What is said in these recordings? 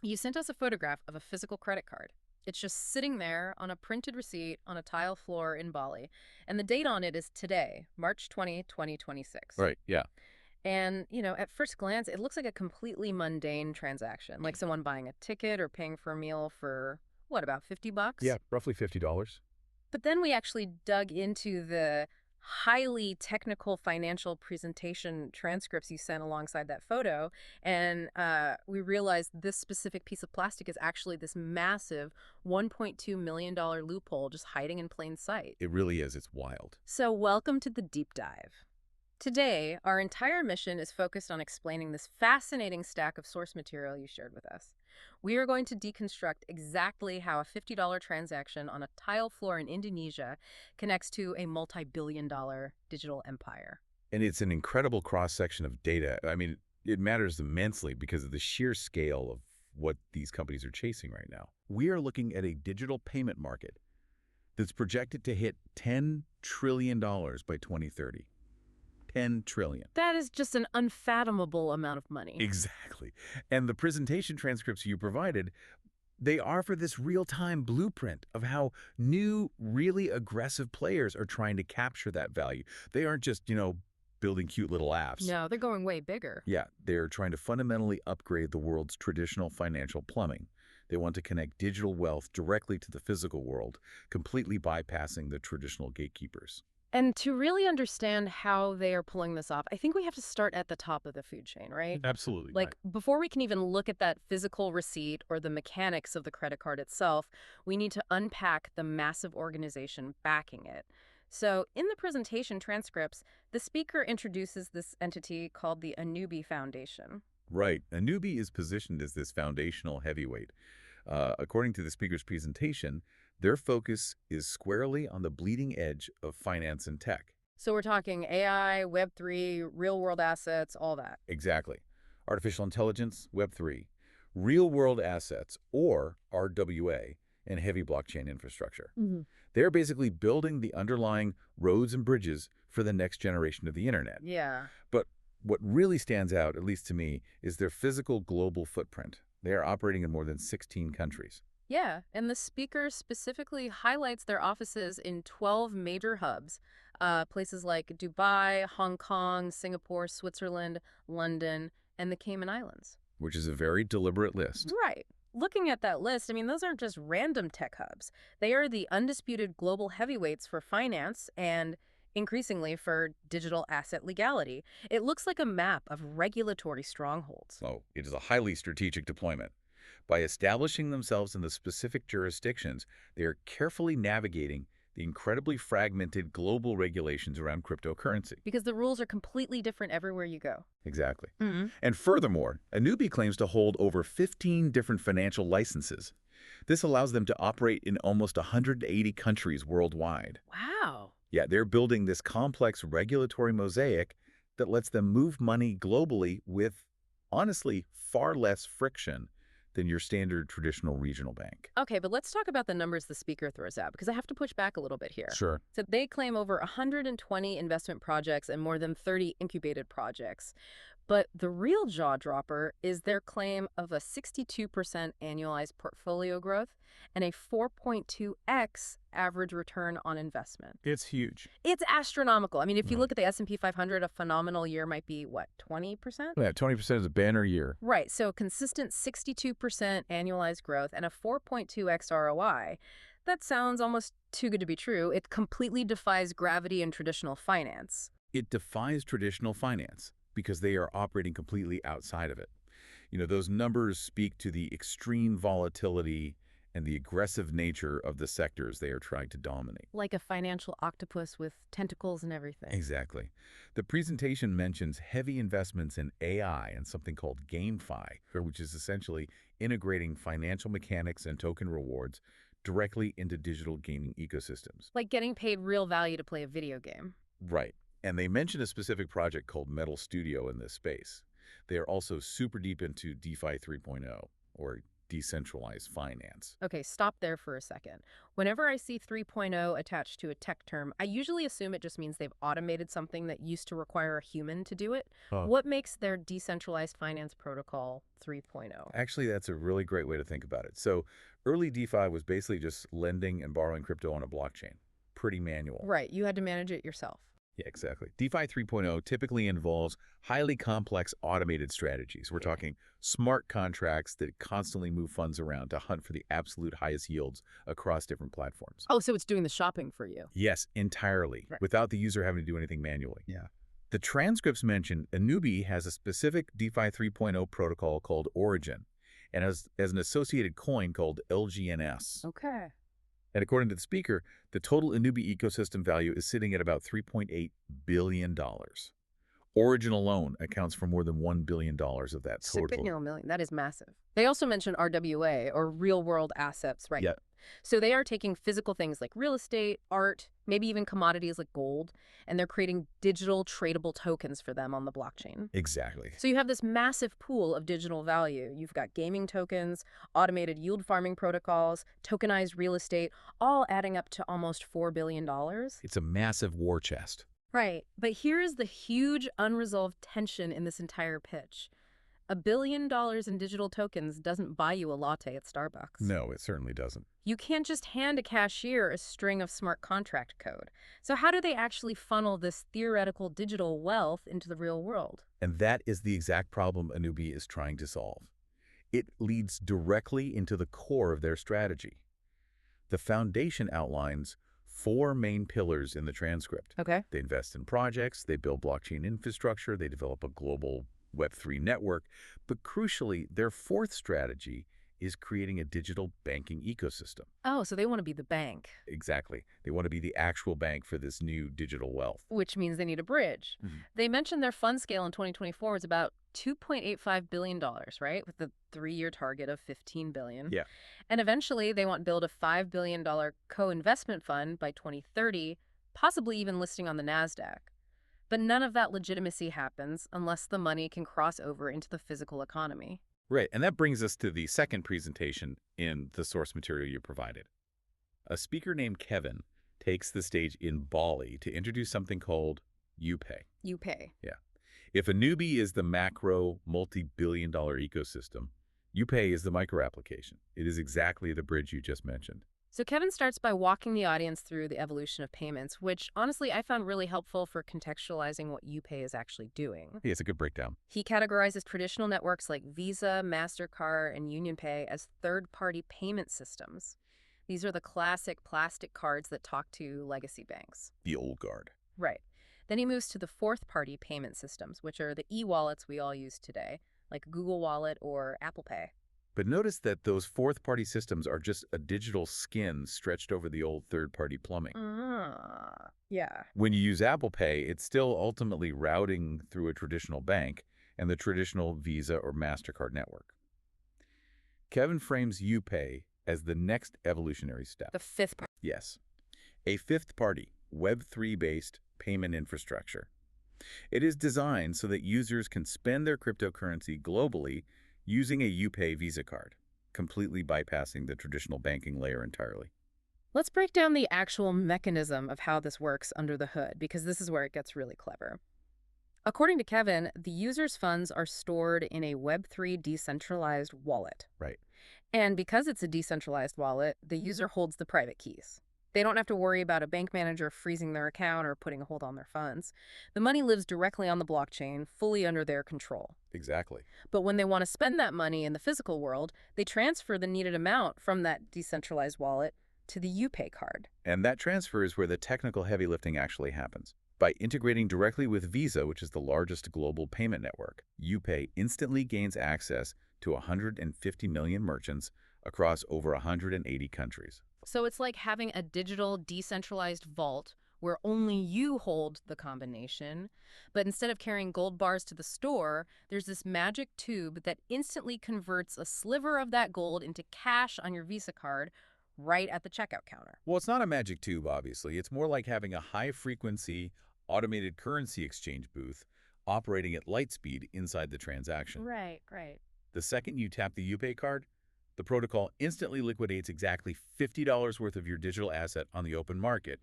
You sent us a photograph of a physical credit card. It's just sitting there on a printed receipt on a tile floor in Bali. And the date on it is today, March 20, 2026. Right. Yeah. And, at first glance, it looks like a completely mundane transaction, like someone buying a ticket or paying for a meal for, what, about 50 Yeah. bucks? Roughly $50. But then we actually dug into the highly technical financial presentation transcripts you sent alongside that photo, and we realized this specific piece of plastic is actually this massive $1.2 million loophole just hiding in plain sight. It really is. It's wild. So welcome to the deep dive. Today, our entire mission is focused on explaining this fascinating stack of source material you shared with us. We are going to deconstruct exactly how a $50 transaction on a tile floor in Indonesia connects to a multi-billion-dollar digital empire. And it's an incredible cross-section of data. I mean, it matters immensely because of the sheer scale of what these companies are chasing right now. We are looking at a digital payment market that's projected to hit $10 trillion by 2030. 10 trillion. That is just an unfathomable amount of money. Exactly. And the presentation transcripts you provided, they offer this real-time blueprint of how new, really aggressive players are trying to capture that value. They aren't just, building cute little apps. No, they're going way bigger. Yeah, they're trying to fundamentally upgrade the world's traditional financial plumbing. They want to connect digital wealth directly to the physical world, completely bypassing the traditional gatekeepers. And to really understand how they are pulling this off, I think we have to start at the top of the food chain, right? Absolutely. Right. Like, before we can even look at that physical receipt or the mechanics of the credit card itself, we need to unpack the massive organization backing it. So, in the presentation transcripts, the speaker introduces this entity called the Anubi Foundation. Right. Anubi is positioned as this foundational heavyweight. According to the speaker's presentation, their focus is squarely on the bleeding edge of finance and tech. So, we're talking AI, Web3, real world assets, all that. Exactly. Artificial intelligence, Web3, real-world assets, or RWA, and heavy blockchain infrastructure. They're basically building the underlying roads and bridges for the next generation of the internet. Yeah. But what really stands out, at least to me, is their physical global footprint. They are operating in more than 16 countries. Yeah, and the speaker specifically highlights their offices in 12 major hubs, places like Dubai, Hong Kong, Singapore, Switzerland, London, and the Cayman Islands. Which is a very deliberate list. Right. Looking at that list, I mean, those aren't just random tech hubs. They are the undisputed global heavyweights for finance and increasingly for digital asset legality. It looks like a map of regulatory strongholds. So it is a highly strategic deployment. By establishing themselves in the specific jurisdictions, they are carefully navigating the incredibly fragmented global regulations around cryptocurrency. Because the rules are completely different everywhere you go. Exactly. Hmm. And furthermore, Anubi claims to hold over 15 different financial licenses. This allows them to operate in almost 180 countries worldwide. Wow. Yeah, they're building this complex regulatory mosaic that lets them move money globally with, honestly, far less friction than your standard traditional regional bank. Okay, but let's talk about the numbers the speaker throws out, because I have to push back a little bit here. Sure. So they claim over 120 investment projects and more than 30 incubated projects. But the real jaw dropper is their claim of a 62% annualized portfolio growth and a 4.2x average return on investment. It's huge. It's astronomical. I mean, if you Right. look at the S&P 500, a phenomenal year might be, what, 20%? Yeah, 20% is a banner year. Right, so consistent 62% annualized growth and a 4.2x ROI. That sounds almost too good to be true. It completely defies gravity in traditional finance. It defies traditional finance because they are operating completely outside of it. Those numbers speak to the extreme volatility and the aggressive nature of the sectors they are trying to dominate. Like a financial octopus with tentacles and everything. Exactly. The presentation mentions heavy investments in AI and something called GameFi, which is essentially integrating financial mechanics and token rewards directly into digital gaming ecosystems. Like getting paid real value to play a video game. Right. And they mention a specific project called Metal Studio in this space. They are also super deep into DeFi 3.0, or decentralized finance. Okay, stop there for a second. Whenever I see 3.0 attached to a tech term, I usually assume it just means they've automated something that used to require a human to do it. Oh. What makes their decentralized finance protocol 3.0? Actually, that's a really great way to think about it. So early DeFi was basically just lending and borrowing crypto on a blockchain. Pretty manual. Right, you had to manage it yourself. Yeah, exactly. DeFi 3.0 typically involves highly complex automated strategies. We're Okay. talking smart contracts that constantly move funds around to hunt for the absolute highest yields across different platforms. Oh, so it's doing the shopping for you. Yes, entirely, Right. without the user having to do anything manually. Yeah. The transcripts mention Anubi has a specific DeFi 3.0 protocol called Origin and as an associated coin called LGNS. Okay. And according to the speaker, the total Anubi ecosystem value is sitting at about $3.8 billion. Origin alone accounts for more than $1 billion of that total. $6 million. That is massive. They also mention RWA, or real world assets, right? Yeah, So they are taking physical things like real estate, art, maybe even commodities like gold, and they're creating digital tradable tokens for them on the blockchain. exactly. So you have this massive pool of digital value. You've got gaming tokens, automated yield farming protocols, tokenized real estate, all adding up to almost $4 billion. It's a massive war chest. Right. But here is the huge unresolved tension in this entire pitch. $1 billion in digital tokens doesn't buy you a latte at Starbucks. No, it certainly doesn't. You can't just hand a cashier a string of smart contract code. So how do they actually funnel this theoretical digital wealth into the real world? And that is the exact problem Anubi is trying to solve. It leads directly into the core of their strategy. The foundation outlines 4 main pillars in the transcript. Okay. They invest in projects, they build blockchain infrastructure, they develop a global Web3 network, but crucially, their 4th strategy is creating a digital banking ecosystem. Oh, so they want to be the bank, Exactly. They want to be the actual bank for this new digital wealth. which means they need a bridge. Mhm. They mentioned their fund scale in 2024 was about $2.85 billion, right? With the 3-year target of $15 billion. Yeah. And eventually they want to build a $5 billion co-investment fund by 2030, possibly even listing on the NASDAQ. But none of that legitimacy happens unless the money can cross over into the physical economy. Right, and that brings us to the second presentation in the source material you provided. A speaker named Kevin takes the stage in Bali to introduce something called Upay. Upay. If Anubi is the macro, multi-billion-dollar ecosystem, Upay is the micro application. It is exactly the bridge you just mentioned. So Kevin starts by walking the audience through the evolution of payments, which honestly I found really helpful for contextualizing what Upay is actually doing. Yeah, it's a good breakdown. He categorizes traditional networks like Visa, MasterCard, and UnionPay as third-party payment systems. These are the classic plastic cards that talk to legacy banks. The old guard. Right. Then he moves to the fourth-party payment systems, which are the e-wallets we all use today, like Google Wallet or Apple Pay. But notice that those fourth-party systems are just a digital skin stretched over the old third-party plumbing. Yeah. When you use Apple Pay, it's still ultimately routing through a traditional bank and the traditional Visa or MasterCard network. Kevin frames Upay as the next evolutionary step. The fifth part. Yes, a fifth-party, Web3-based payment infrastructure. It is designed so that users can spend their cryptocurrency globally using a Upay Visa card, completely bypassing the traditional banking layer entirely. Let's break down the actual mechanism of how this works under the hood, because this is where it gets really clever. According to Kevin, the user's funds are stored in a Web3 decentralized wallet. Right. And because it's a decentralized wallet, the user holds the private keys. They don't have to worry about a bank manager freezing their account or putting a hold on their funds. The money lives directly on the blockchain, fully under their control. Exactly. But when they want to spend that money in the physical world, they transfer the needed amount from that decentralized wallet to the Upay card. And that transfer is where the technical heavy lifting actually happens. By integrating directly with Visa, which is the largest global payment network, Upay instantly gains access to 150 million merchants across over 180 countries. So it's like having a digital decentralized vault where only you hold the combination, but instead of carrying gold bars to the store, there's this magic tube that instantly converts a sliver of that gold into cash on your Visa card right at the checkout counter. Well, it's not a magic tube, obviously. It's more like having a high-frequency, automated currency exchange booth operating at light speed inside the transaction. Right. The second you tap the Upay card, The protocol instantly liquidates exactly $50 worth of your digital asset on the open market,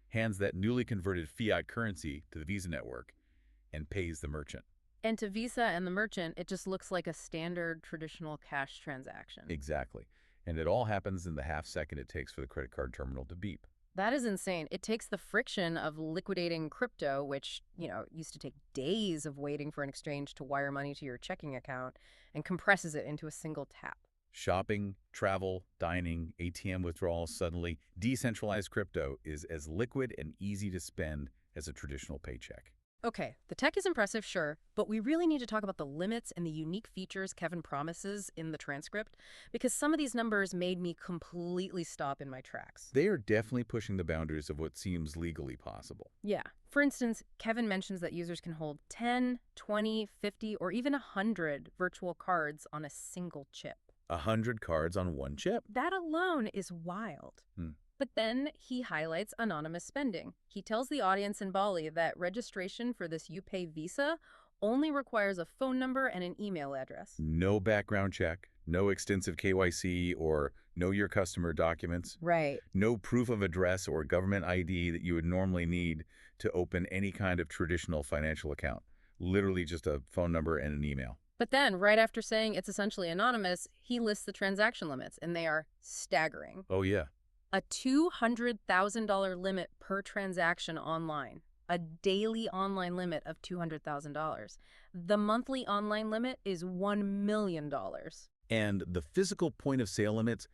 hands that newly converted fiat currency to the Visa network, and pays the merchant. And to Visa and the merchant, it just looks like a standard traditional cash transaction. Exactly. And it all happens in the half second it takes for the credit card terminal to beep. That is insane. It takes the friction of liquidating crypto, which, used to take days of waiting for an exchange to wire money to your checking account, and compresses it into a single tap. Shopping, travel, dining, ATM withdrawals, suddenly, decentralized crypto is as liquid and easy to spend as a traditional paycheck. Okay, the tech is impressive, sure, but we really need to talk about the limits and the unique features Kevin promises in the transcript, because some of these numbers made me completely stop in my tracks. They are definitely pushing the boundaries of what seems legally possible. Yeah. For instance, Kevin mentions that users can hold 10, 20, 50, or even 100 virtual cards on a single chip. 100 cards on one chip? That alone is wild. But then he highlights anonymous spending. He tells the audience in Bali that registration for this Upay Visa only requires a phone number and an email address. No background check, no extensive KYC or know your customer documents, Right. no proof of address or government ID that you would normally need to open any kind of traditional financial account. Literally just a phone number and an email. But then, right after saying it's essentially anonymous, he lists the transaction limits, and they are staggering. Oh, yeah. A $200,000 limit per transaction online. A daily online limit of $200,000. The monthly online limit is $1 million. And the physical point of sale limits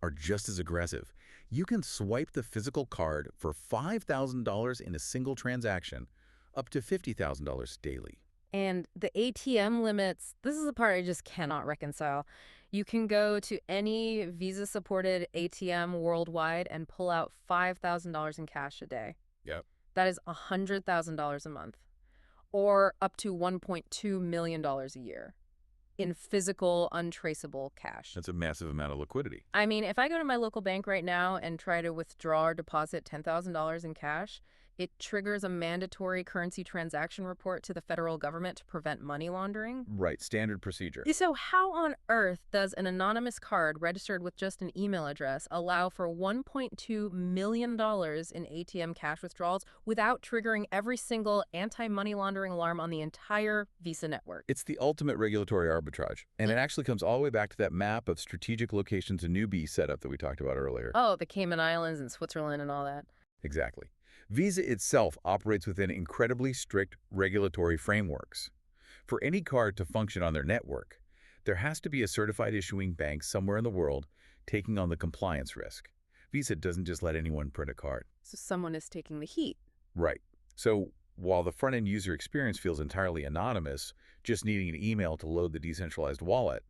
are just as aggressive. You can swipe the physical card for $5,000 in a single transaction, up to $50,000 daily. And the ATM limits, this is the part I just cannot reconcile. You can go to any Visa-supported ATM worldwide and pull out $5,000 in cash a day. Yep. That is $100,000 a month, or up to $1.2 million a year in physical, untraceable cash. That's a massive amount of liquidity. I mean, if I go to my local bank right now and try to withdraw or deposit $10,000 in cash, it triggers a mandatory currency transaction report to the federal government to prevent money laundering. Right, standard procedure. So how on earth does an anonymous card registered with just an email address allow for $1.2 million in ATM cash withdrawals without triggering every single anti-money laundering alarm on the entire Visa network? It's the ultimate regulatory arbitrage, and it actually comes all the way back to that map of strategic locations a newbie setup that we talked about earlier. Oh, the Cayman Islands and Switzerland and all that. Exactly. Visa itself operates within incredibly strict regulatory frameworks. For any card to function on their network, there has to be a certified issuing bank somewhere in the world taking on the compliance risk. Visa doesn't just let anyone print a card. So someone is taking the heat. Right. So while the front-end user experience feels entirely anonymous, just needing an email to load the decentralized wallet,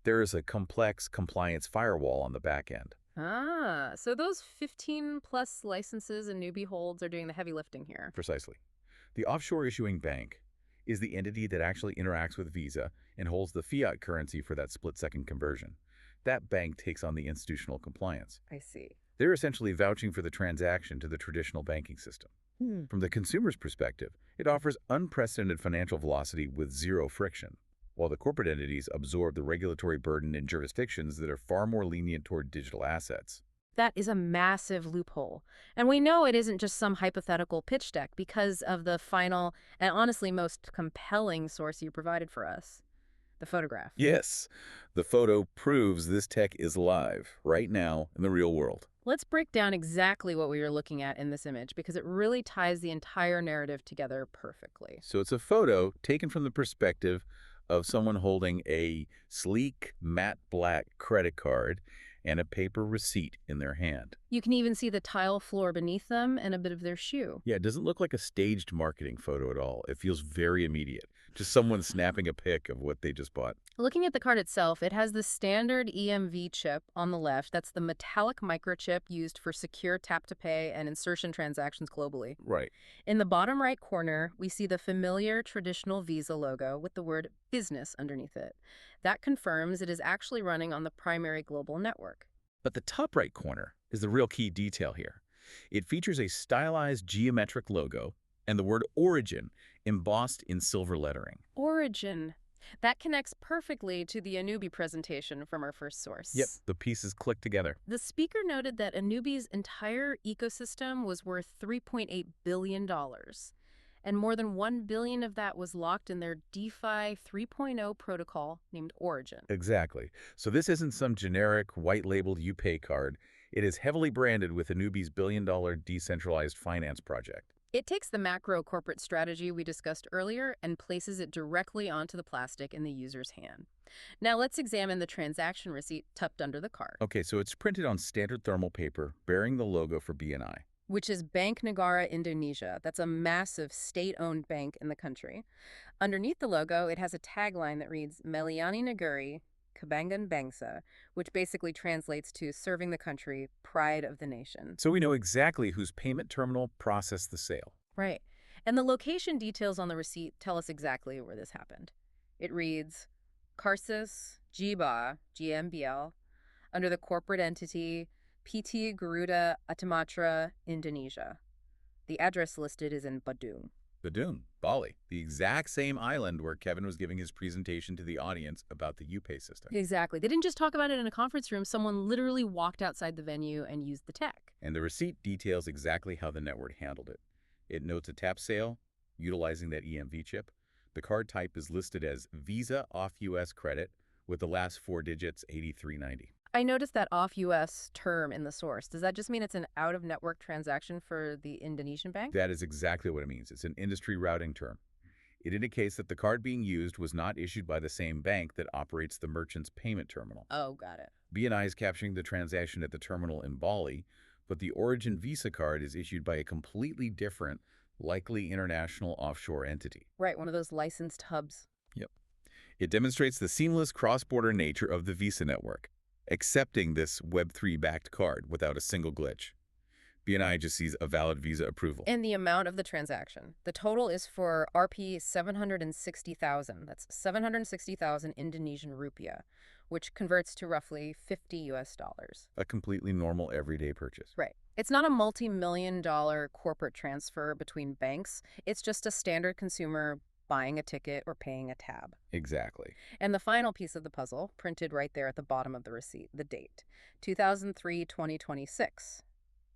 there is a complex compliance firewall on the back end. Ah, so those 15-plus licenses a newbie holds are doing the heavy lifting here. Precisely. The offshore issuing bank is the entity that actually interacts with Visa and holds the fiat currency for that split-second conversion. That bank takes on the institutional compliance. I see. They're essentially vouching for the transaction to the traditional banking system. From the consumer's perspective, it offers unprecedented financial velocity with zero friction, while the corporate entities absorb the regulatory burden in jurisdictions that are far more lenient toward digital assets. That is a massive loophole. And we know it isn't just some hypothetical pitch deck because of the final and honestly most compelling source you provided for us, the photograph. Yes, the photo proves this tech is live right now in the real world. Let's break down exactly what we are looking at in this image because it really ties the entire narrative together perfectly. So it's a photo taken from the perspective of someone holding a sleek, matte black credit card and a paper receipt in their hand. You can even see the tile floor beneath them and a bit of their shoe. Yeah, it doesn't look like a staged marketing photo at all. It feels very immediate. Just someone snapping a pic of what they just bought. Looking at the card itself, it has the standard EMV chip on the left. That's the metallic microchip used for secure tap-to-pay and insertion transactions globally. Right. In the bottom right corner, we see the familiar traditional Visa logo with the word business underneath it. That confirms it is actually running on the primary global network. But the top right corner is the real key detail here. It features a stylized geometric logo and the word origin embossed in silver lettering. Origin. That connects perfectly to the Anubi presentation from our first Yep, source. the pieces click together. The speaker noted that Anubi's entire ecosystem was worth $3.8 billion, dollars, and more than $1 billion of that was locked in their DeFi 3.0 protocol named Origin. Exactly. So this isn't some generic white-labeled Upay card. It is heavily branded with Anubi's billion-dollar decentralized finance project. It takes the macro corporate strategy we discussed earlier and places it directly onto the plastic in the user's hand. Now let's examine the transaction receipt tucked under the card, Okay, so it's printed on standard thermal paper bearing the logo for BNI. which is Bank Negara Indonesia. That's a massive state-owned bank in the country. Underneath the logo, it has a tagline that reads Meliani Negeri, Kebanggaan Bangsa, which basically translates to serving the country, pride of the nation. So we know exactly whose payment terminal processed the sale. Right. And the location details on the receipt tell us exactly where this happened. It reads Karsis Jiba GmbL under the corporate entity PT Garuda Atmatra, Indonesia. The address listed is in Badung. Badun, Bali, the exact same island where Kevin was giving his presentation to the audience about the Upay system. Exactly. They didn't just talk about it in a conference room. Someone literally walked outside the venue and used the tech. And the receipt details exactly how the network handled it. It notes a tap sale utilizing that EMV chip. The card type is listed as Visa off US credit with the last four digits 8390. I noticed that off-US term in the source. Does that just mean it's an out-of-network transaction for the Indonesian bank? That is exactly what it means. It's an industry routing term. It indicates that the card being used was not issued by the same bank that operates the merchant's payment terminal. Oh, got it. BNI is capturing the transaction at the terminal in Bali, but the Origin Visa card is issued by a completely different, likely international offshore entity. Right, one of those licensed hubs. Yep. It demonstrates the seamless cross-border nature of the Visa network, accepting this Web3-backed card without a single glitch. BNI just sees a valid Visa approval. And the amount of the transaction. The total is for RP 760,000. That's 760,000 Indonesian rupiah, which converts to roughly 50 US dollars. A completely normal everyday purchase. Right. It's not a multi-million dollar corporate transfer between banks. It's just a standard consumer buying a ticket or paying a tab. Exactly. And the final piece of the puzzle, printed right there at the bottom of the receipt, the date, 2003-2026,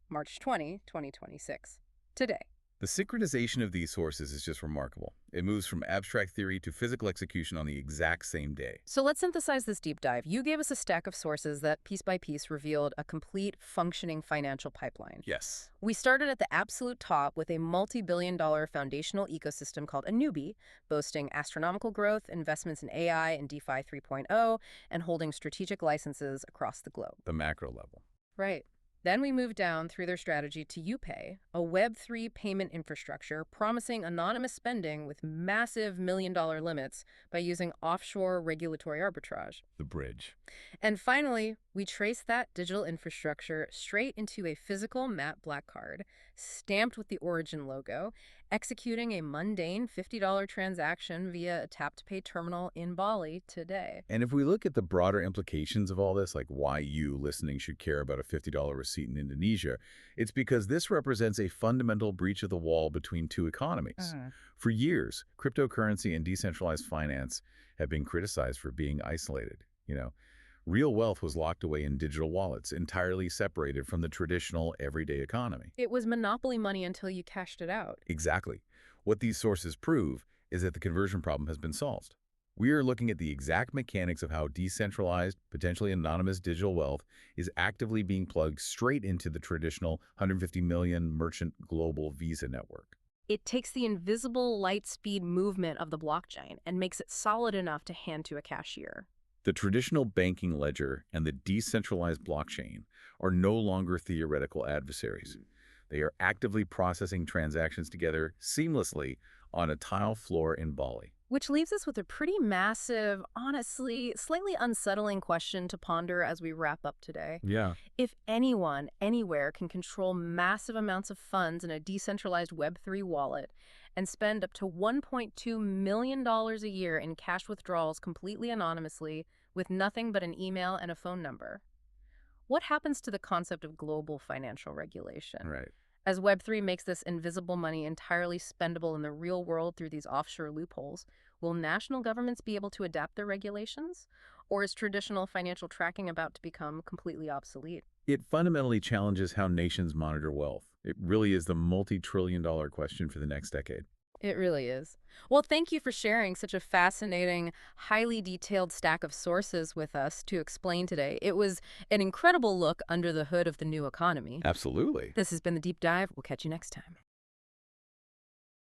March 20, 2026, today. The synchronization of these sources is just remarkable. It moves from abstract theory to physical execution on the exact same day. So let's synthesize this deep dive. You gave us a stack of sources that piece by piece revealed a complete functioning financial pipeline. Yes. We started at the absolute top with a multi-billion-dollar foundational ecosystem called Anubi, boasting astronomical growth, investments in AI and DeFi 3.0, and holding strategic licenses across the globe. The macro level. Right. Then we moved down through their strategy to Upay, a Web3 payment infrastructure promising anonymous spending with massive million-dollar limits by using offshore regulatory arbitrage. The bridge. And finally, we traced that digital infrastructure straight into a physical matte black card, stamped with the Origin logo, executing a mundane $50 transaction via a tap-to-pay terminal in Bali today. And if we look at the broader implications of all this, like why you listening should care about a $50 receipt in Indonesia, it's because this represents a fundamental breach of the wall between two economies. For years, cryptocurrency and decentralized finance have been criticized for being isolated. Real wealth was locked away in digital wallets, entirely separated from the traditional everyday economy. It was monopoly money until you cashed it out. Exactly. What these sources prove is that the conversion problem has been solved. We are looking at the exact mechanics of how decentralized, potentially anonymous digital wealth is actively being plugged straight into the traditional 150 million merchant global Visa network. It takes the invisible light speed movement of the blockchain and makes it solid enough to hand to a cashier. The traditional banking ledger and the decentralized blockchain are no longer theoretical adversaries. They are actively processing transactions together seamlessly on a tile floor in Bali. Which leaves us with a pretty massive, honestly, slightly unsettling question to ponder as we wrap up today. Yeah. If anyone, anywhere, can control massive amounts of funds in a decentralized Web3 wallet and spend up to $1.2 million a year in cash withdrawals completely anonymously with nothing but an email and a phone number, what happens to the concept of global financial regulation? Right. As Web3 makes this invisible money entirely spendable in the real world through these offshore loopholes, Will national governments be able to adapt their regulations? Or is traditional financial tracking about to become completely obsolete? It fundamentally challenges how nations monitor wealth. It really is the multi-trillion-dollar question for the next decade. It really is. Well, thank you for sharing such a fascinating, highly detailed stack of sources with us to explain today. It was an incredible look under the hood of the new economy. Absolutely. This has been the Deep Dive. We'll catch you next time.